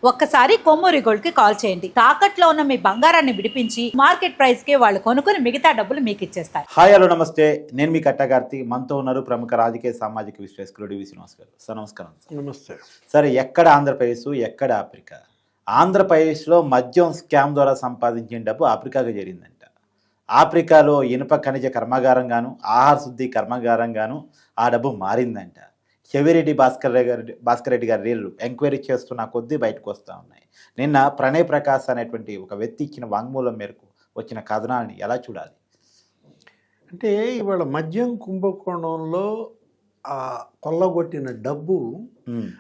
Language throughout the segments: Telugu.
ఒక్కసారి కొమ్మూరి గోల్డ్ కి కాల్ చేయండి. తాకట్లో ఉన్న మీ బంగారాన్ని విడిపించి మార్కెట్ ప్రైస్ కి వాళ్ళు కొనుక్కుని మిగతా డబ్బులు మీకు ఇచ్చేస్తారు. హాయ్ హలో నమస్తే, నేను మీ కట్టగార్తి. మనతో ఉన్నారు ప్రముఖ రాజకీయ సామాజిక విశ్లేషకులు డివి శ్రీనివాస్ గారు. సార్ నమస్కారం. నమస్తే సరే, ఎక్కడ ఆంధ్రప్రదేశ్, ఎక్కడ ఆఫ్రికా? ఆంధ్రప్రదేశ్లో మద్యం స్కామ్ ద్వారా సంపాదించిన డబ్బు ఆఫ్రికాగా జరిగిందంట. ఆఫ్రికాలో ఇనుప ఖనిజ కర్మాగారంగాను, ఆహార శుద్ధి కర్మాగారంగాను ఆ డబ్బు మారిందంట. చెవిరెడ్డి భాస్కర్ రెడ్డి గారి రీళ్లు ఎంక్వైరీ చేస్తున్న కొద్దీ బయటకు వస్తూ ఉన్నాయి. నిన్న ప్రణయ్ ప్రకాష్ అనేటువంటి ఒక వ్యక్తి ఇచ్చిన వాంగ్మూలం మేరకు వచ్చిన కథనాన్ని ఎలా చూడాలి? అంటే ఇవాళ మద్యం కుంభకోణంలో కొల్లగొట్టిన డబ్బు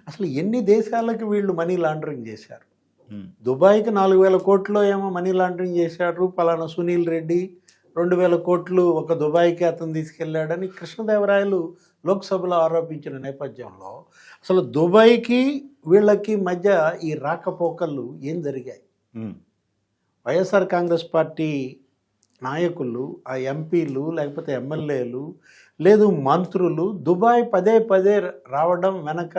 అసలు ఎన్ని దేశాలకు వీళ్ళు మనీ లాండరింగ్ చేశారు? దుబాయ్కి 4,000 కోట్లు ఏమో మనీ లాండరింగ్ చేశారు. పలానా సునీల్ రెడ్డి 2,000 కోట్లు ఒక దుబాయ్కి అతను తీసుకెళ్లాడని కృష్ణదేవరాయలు లోక్సభలో ఆరోపించిన నేపథ్యంలో అసలు దుబాయ్కి వీళ్ళకి మధ్య ఈ రాకపోకలు ఏం జరిగాయి? వైఎస్ఆర్ కాంగ్రెస్ పార్టీ నాయకులు, ఆ ఎంపీలు లేకపోతే ఎమ్మెల్యేలు లేదు మంత్రులు దుబాయ్ పదే పదే రావడం వెనక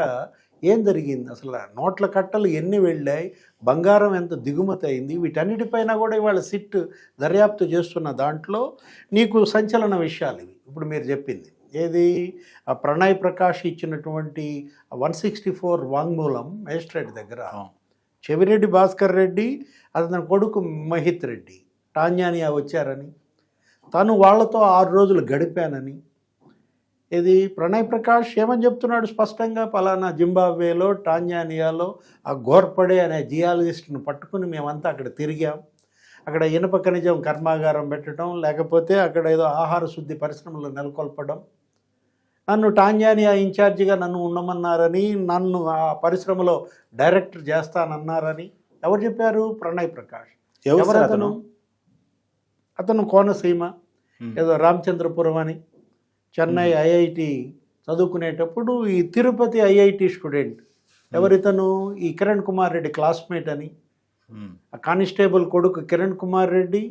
ఏం జరిగింది? అసలు నోట్ల కట్టలు ఎన్ని వెళ్ళాయి, బంగారం ఎంత దిగుమతి అయింది, వీటన్నిటిపైన కూడా ఇవాళ సిట్ దర్యాప్తు చేస్తున్న దాంట్లో నీకు సంచలన విషయాలు ఇవి. ఇప్పుడు మీరు చెప్పింది ఏది, ఆ ప్రణయ్ ప్రకాష్ ఇచ్చినటువంటి 164 వాంగ్మూలం మేజిస్ట్రేట్ దగ్గర చెవిరెడ్డి భాస్కర్ రెడ్డి అతని కొడుకు మహిత్ రెడ్డి టాంజానియా వచ్చారని, తను వాళ్లతో 6 రోజులు గడిపానని, ఇది ప్రణయ్ ప్రకాష్ ఏమని చెప్తున్నాడు స్పష్టంగా, పలానా జింబాబ్వేలో టాంజానియాలో ఆ గోర్పడే అనే జియాలజిస్ట్ను పట్టుకుని మేమంతా అక్కడ తిరిగాం. అక్కడ ఇనుప ఖనిజం కర్మాగారం పెట్టడం, లేకపోతే అక్కడ ఏదో ఆహార శుద్ధి పరిశ్రమలు నెలకొల్పడం, నన్ను టాంజానియా ఇన్ఛార్జిగా నన్ను ఉండమన్నారని, నన్ను ఆ పరిశ్రమలో డైరెక్టర్ చేస్తానన్నారని ఎవరు చెప్పారు? ప్రణయ్ ప్రకాష్. ఎవరు అతను కోనసీమ ఏదో రామచంద్రపురం అని చెన్నై ఐఐటి చదువుకునేటప్పుడు ఈ తిరుపతి ఐఐటి స్టూడెంట్ ఎవరితను, ఈ కిరణ్ కుమార్ రెడ్డి క్లాస్మేట్ అని. ఆ కానిస్టేబుల్ కొడుకు కిరణ్ కుమార్ రెడ్డి,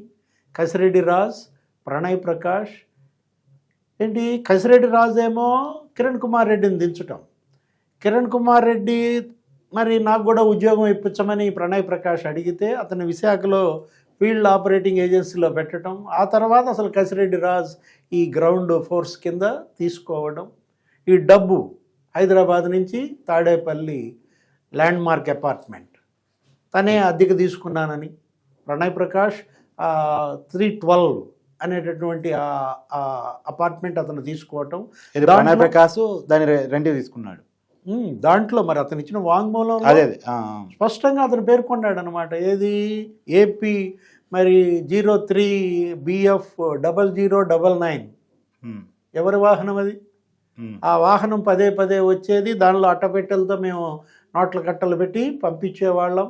కసిరెడ్డి రాజ్, ప్రణయ్ ప్రకాష్. ఏంటి కసిరెడ్డి రాజ్ ఏమో కిరణ్ కుమార్ రెడ్డిని దించటం, కిరణ్ కుమార్ రెడ్డి మరి నాకు కూడా ఉద్యోగం ఇప్పించమని ప్రణయ్ ప్రకాష్ అడిగితే అతని విశాఖలో ఫీల్డ్ ఆపరేటింగ్ ఏజెన్సీలో పెట్టడం, ఆ తర్వాత అసలు కసిరెడ్డి రాజ్ ఈ గ్రౌండ్ ఫోర్స్ కింద తీసుకోవడం, ఈ డబ్బు హైదరాబాద్ నుంచి తాడేపల్లి ల్యాండ్ మార్క్ అపార్ట్మెంట్ తనే అద్దెకు తీసుకున్నానని ప్రణయ్ ప్రకాష్ 312 అనేటటువంటి అపార్ట్మెంట్ అతను తీసుకోవటం, ప్రణయ్ ప్రకాష్ దాని రెండే తీసుకున్నాడు. దాంట్లో మరి అతను ఇచ్చిన వాంగ్మూలం స్పష్టంగా అతను పేర్కొన్నాడు అనమాట. ఏది, ఏపీ మరి 03 BF 0099 ఎవరి వాహనం అది? ఆ వాహనం పదే పదే వచ్చేది, దానిలో అట్టపెట్టెలతో మేము నోట్ల కట్టలు పెట్టి పంపించేవాళ్ళం.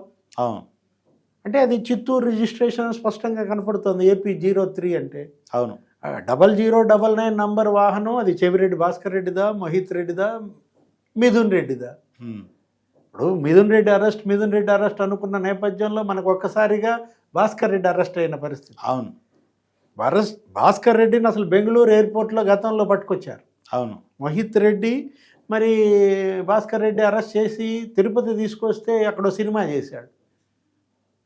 అంటే అది చిత్తూరు రిజిస్ట్రేషన్ స్పష్టంగా కనపడుతుంది. ఏపీ 03 అంటే అవును, 0099 నంబర్ వాహనం. అది చెవిరెడ్డి భాస్కర్ రెడ్డిదా, మహిత్ రెడ్డిదా, మిథున్ రెడ్డిదా? ఇప్పుడు మిథున్ రెడ్డి అరెస్ట్ అనుకున్న నేపథ్యంలో మనకు ఒక్కసారిగా భాస్కర్ రెడ్డి అరెస్ట్ అయిన పరిస్థితి. అవును, భాస్కర్ రెడ్డిని అసలు బెంగళూరు ఎయిర్పోర్ట్లో గతంలో పట్టుకొచ్చారు. అవును, మహిత్ రెడ్డి మరి భాస్కర్ రెడ్డి అరెస్ట్ చేసి తిరుపతి తీసుకొస్తే అక్కడ సినిమా చేశాడు.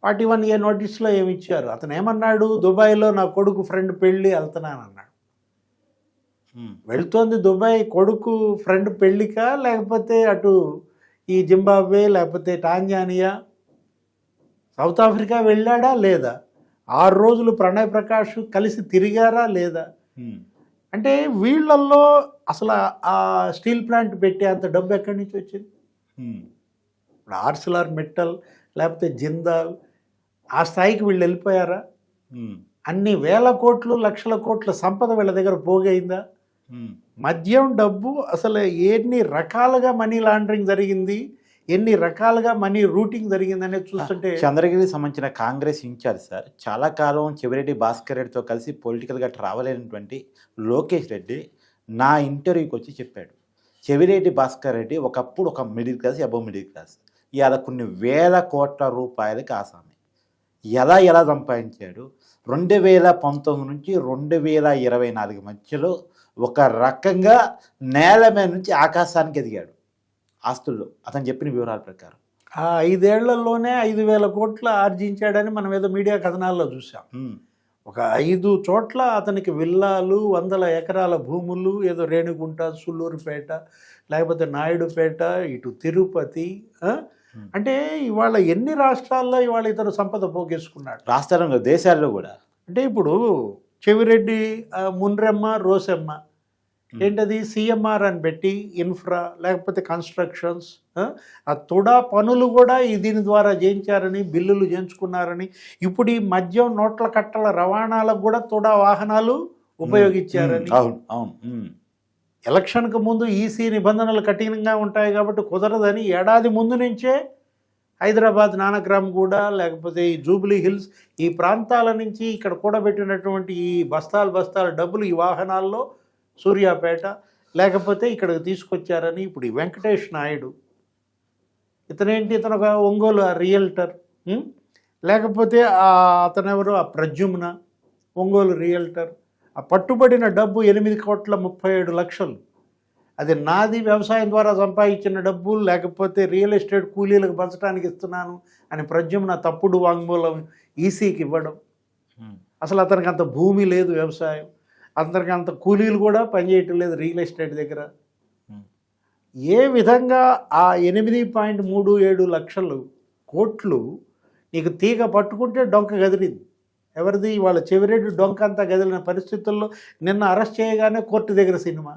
41A నోటీస్లో ఏమి ఇచ్చారు? అతను ఏమన్నాడు, దుబాయ్లో నా కొడుకు ఫ్రెండ్ పెళ్ళి వెళ్తున్నానన్నాడు. వెళ్తోంది దుబాయ్ కొడుకు ఫ్రెండ్ పెళ్ళికా, లేకపోతే అటు ఈ జింబాబ్వే లేకపోతే టాంజానియా సౌత్ ఆఫ్రికా వెళ్ళాడా లేదా? 6 రోజులు ప్రణయ్ ప్రకాష్ కలిసి తిరిగారా లేదా? అంటే వీళ్ళల్లో అసలు ఆ స్టీల్ ప్లాంట్ పెట్టే అంత డబ్బు ఎక్కడి నుంచి వచ్చింది? ఇప్పుడు ఆర్సిలార్ మెట్టల్ లేకపోతే జిందాల్ ఆ స్థాయికి వీళ్ళు వెళ్ళిపోయారా? అన్ని వేల కోట్లు లక్షల కోట్ల సంపద వీళ్ళ దగ్గర పోగైందా? మద్యం డబ్బు అసలు ఎన్ని రకాలుగా మనీ లాండరింగ్ జరిగింది, ఎన్ని రకాలుగా మనీ రూటింగ్ జరిగింది అనేది చూస్తుంటే. చంద్రగిరికి సంబంధించిన కాంగ్రెస్ ఇన్ఛార్జ్ సార్, చాలా కాలం చెవిరెడ్డి భాస్కర్ రెడ్డితో కలిసి పొలిటికల్గా ట్రావెల్ అయినటువంటి లోకేష్ రెడ్డి నా ఇంటర్వ్యూకి వచ్చి చెప్పాడు, చెవిరెడ్డి భాస్కర్ రెడ్డి ఒకప్పుడు ఒక middle class, above middle class, ఇవాళ కొన్ని వేల కోట్ల రూపాయలకి ఆసామి. ఎలా సంపాదించాడు? 2019 నుంచి 2024 మధ్యలో ఒక రకంగా నేల మీద నుంచి ఆకాశానికి ఎదిగాడు ఆస్తుల్లో, అతను చెప్పిన వివరాల ప్రకారం. ఆ 5 ఏళ్లలోనే 5,000 కోట్లు ఆర్జించాడని మనం ఏదో మీడియా కథనాల్లో చూసాం. ఒక 5 చోట్ల అతనికి విల్లాలు, వందల ఎకరాల భూములు, ఏదో రేణిగుంట, సుళ్ళూరుపేట, లేకపోతే నాయుడుపేట, ఇటు తిరుపతి. అంటే ఇవాళ ఎన్ని రాష్ట్రాల్లో ఇవాళ ఇతను సంపద పోగేసుకున్నాడు. రాష్ట్రంలో, దేశాల్లో కూడా. అంటే ఇప్పుడు చెవిరెడ్డి, మున్రెమ్మ, రోసెమ్మ ఏంటది సిఎంఆర్ అని పెట్టి ఇన్ఫ్రా లేకపోతే కన్స్ట్రక్షన్స్, ఆ తుడా పనులు కూడా దీని ద్వారా చేయించారని, బిల్లులు చేయించుకున్నారని. ఇప్పుడు ఈ మద్యం నోట్ల కట్టల రవాణాలకు కూడా తుడా వాహనాలు ఉపయోగించారని. అవును అవును. ఎలక్షన్కు ముందు ఈసీ నిబంధనలు కఠినంగా ఉంటాయి కాబట్టి కుదరదని ఏడాది ముందు నుంచే హైదరాబాద్, నానక్రామ్ కూడా, లేకపోతే ఈ జూబ్లీ హిల్స్, ఈ ప్రాంతాల నుంచి ఇక్కడ కూడబెట్టినటువంటి ఈ బస్తాల డబ్బులు ఈ వాహనాల్లో సూర్యాపేట లేకపోతే ఇక్కడికి తీసుకొచ్చారని. ఇప్పుడు ఈ వెంకటేష్ నాయుడు ఇతనేంటి, ఇతను ఒక ఒంగోలు రియల్టర్, లేకపోతే అతనెవరు, ఆ ప్రద్యుమ్న ఒంగోలు రియల్టర్. ఆ పట్టుబడిన డబ్బు 8,37,00,000. అది నాది, వ్యవసాయం ద్వారా సంపాదించిన డబ్బు, లేకపోతే రియల్ ఎస్టేట్ కూలీలకు పంచడానికి ఇస్తున్నాను అని ప్రద్యుమ్న తప్పుడు వాంగ్మూలం ఈసీకి ఇవ్వడం. అసలు అతనికి అంత భూమి లేదు, వ్యవసాయం, అతనికి అంత కూలీలు కూడా పనిచేయటం లేదు రియల్ ఎస్టేట్ దగ్గర. ఏ విధంగా ఆ 8.37 లక్షలు కోట్లు నీకు తీగ పట్టుకుంటే డొంక గదిలింది. ఎవరిది, వాళ్ళ చెవిరెడ్డి డొంక అంతా గదిలిన పరిస్థితుల్లో నిన్న అరెస్ట్ చేయగానే కోర్టు దగ్గర సినిమా,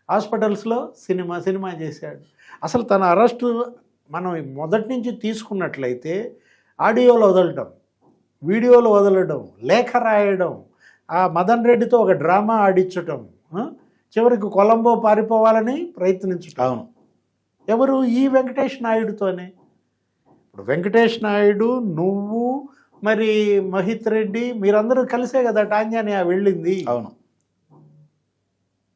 హాస్పిటల్స్లో సినిమా చేశాడు. అసలు తన అరెస్టు మనం మొదటి నుంచి తీసుకున్నట్లయితే ఆడియోలో వదలడం, వీడియోలో వదలడం, లేఖ రాయడం, ఆ మదన్ రెడ్డితో ఒక డ్రామా ఆడించటం, చివరికి కొలంబో పారిపోవాలని ప్రయత్నించటం. అవును. ఎవరు, ఈ వెంకటేష్ నాయుడుతోనే. ఇప్పుడు వెంకటేష్ నాయుడు, నువ్వు, మరి మహిత్ రెడ్డి, మీరందరూ కలిసే కదా టాంజానియా వెళ్ళింది. అవును.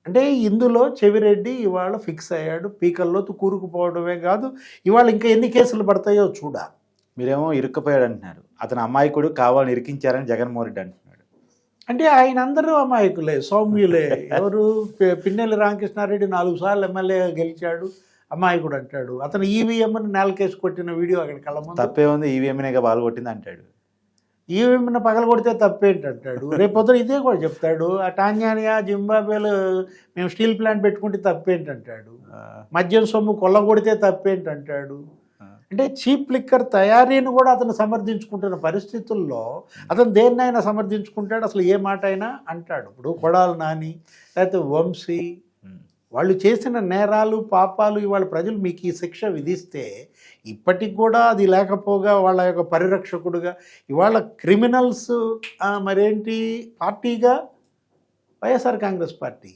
అంటే ఇందులో చెవిరెడ్డి ఇవాళ ఫిక్స్ అయ్యాడు. పీకల్లోతు కూరుకుపోవడమే కాదు, ఇవాళ ఇంకా ఎన్ని కేసులు పడతాయో చూడా. మీరేమో ఇరుక్కుపోయాడు అంటున్నారు, అతను అమాయకుడు, కావాలని ఇరికించారని జగన్మోహన్ రెడ్డి అంటున్నాడు. అంటే ఆయన అందరూ అమాయకులే, సౌమ్యులే. ఎవరు, పిన్నెల్లి రామకృష్ణారెడ్డి 4 సార్లు ఎమ్మెల్యేగా గెలిచాడు, అమాయకుడు అంటాడు. అతను ఈవీఎంని నేలకేసి కొట్టిన వీడియో అక్కడ కళ్ళ ముందు. తప్పే ఉంది, ఈవీఎంనేగా బాగా కొట్టింది అంటాడు. ఈవీఎంని పగల కొడితే తప్పేంటంటాడు. రేపొద్దున ఇదే కూడా చెప్తాడు. ఆ టాంజానియా, జింబాబ్వేలో మేము స్టీల్ ప్లాంట్ పెట్టుకుంటే తప్పేంటంటాడు. మద్యం సొమ్ము కొల్లగొడితే తప్పేంటంటాడు. అంటే చీప్ లిక్కర్ తయారీని కూడా అతను సమర్థించుకుంటున్న పరిస్థితుల్లో అతను దేన్నైనా సమర్థించుకుంటాడు, అసలు ఏ మాట అయినా అంటాడు. ఇప్పుడు కొడాలి నాని, లేకపోతే వంశీ, వాళ్ళు చేసిన నేరాలు, పాపాలు ఇవాళ ప్రజలు మీకు ఈ శిక్ష విధిస్తే ఇప్పటికి కూడా అది లేకపోగా వాళ్ళ యొక్క పరిరక్షకుడుగా ఇవాళ క్రిమినల్స్ మరేంటి పార్టీగా వైఎస్ఆర్ కాంగ్రెస్ పార్టీ.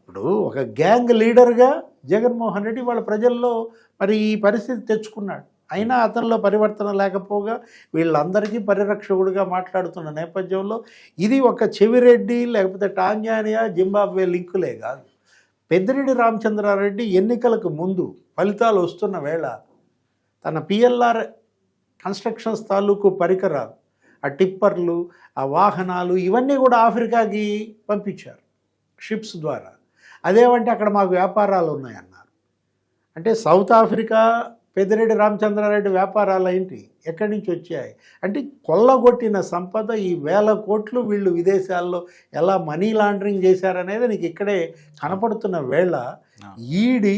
ఇప్పుడు ఒక గ్యాంగ్ లీడర్గా జగన్మోహన్ రెడ్డి వాళ్ళ ప్రజల్లో మరి ఈ పరిస్థితి తెచ్చుకున్నాడు. అయినా అతనిలో పరివర్తన లేకపోగా వీళ్ళందరికీ పరిరక్షకుడిగా మాట్లాడుతున్న నేపథ్యంలో ఇది ఒక చెవిరెడ్డి లేకపోతే టాంజానియా, జింబాబ్వే లింకులే కాదు. పెద్దిరెడ్డి రామచంద్రారెడ్డి ఎన్నికలకు ముందు ఫలితాలు వస్తున్న వేళ తన పిఎల్ఆర్ కన్స్ట్రక్షన్స్ తాలూకు పరికరాలు, ఆ టిప్పర్లు, ఆ వాహనాలు ఇవన్నీ కూడా ఆఫ్రికాకి పంపించారు షిప్స్ ద్వారా. అదేమంటే అక్కడ మాకు వ్యాపారాలు ఉన్నాయన్నారు. అంటే సౌత్ ఆఫ్రికా పెద్దిరెడ్డి రామచంద్రారెడ్డి వ్యాపారాలు ఏంటి, ఎక్కడి నుంచి వచ్చాయి అంటే కొల్లగొట్టిన సంపద ఈ 1000 కోట్లు వీళ్ళు విదేశాల్లో ఎలా మనీ లాండరింగ్ చేశారనేది నీకు ఇక్కడే కనపడుతున్న వేళ ఈడీ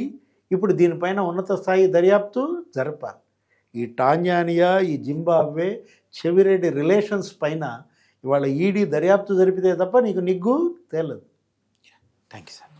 ఇప్పుడు దీనిపైన ఉన్నత స్థాయి దర్యాప్తు జరపాలి. ఈ టాంజానియా, ఈ జింబాబ్వే, చెవిరెడ్డి రిలేషన్స్ పైన ఇవాళ ఈడీ దర్యాప్తు జరిపితే తప్ప నీకు నిగ్గు తేలదు. Thank you sir.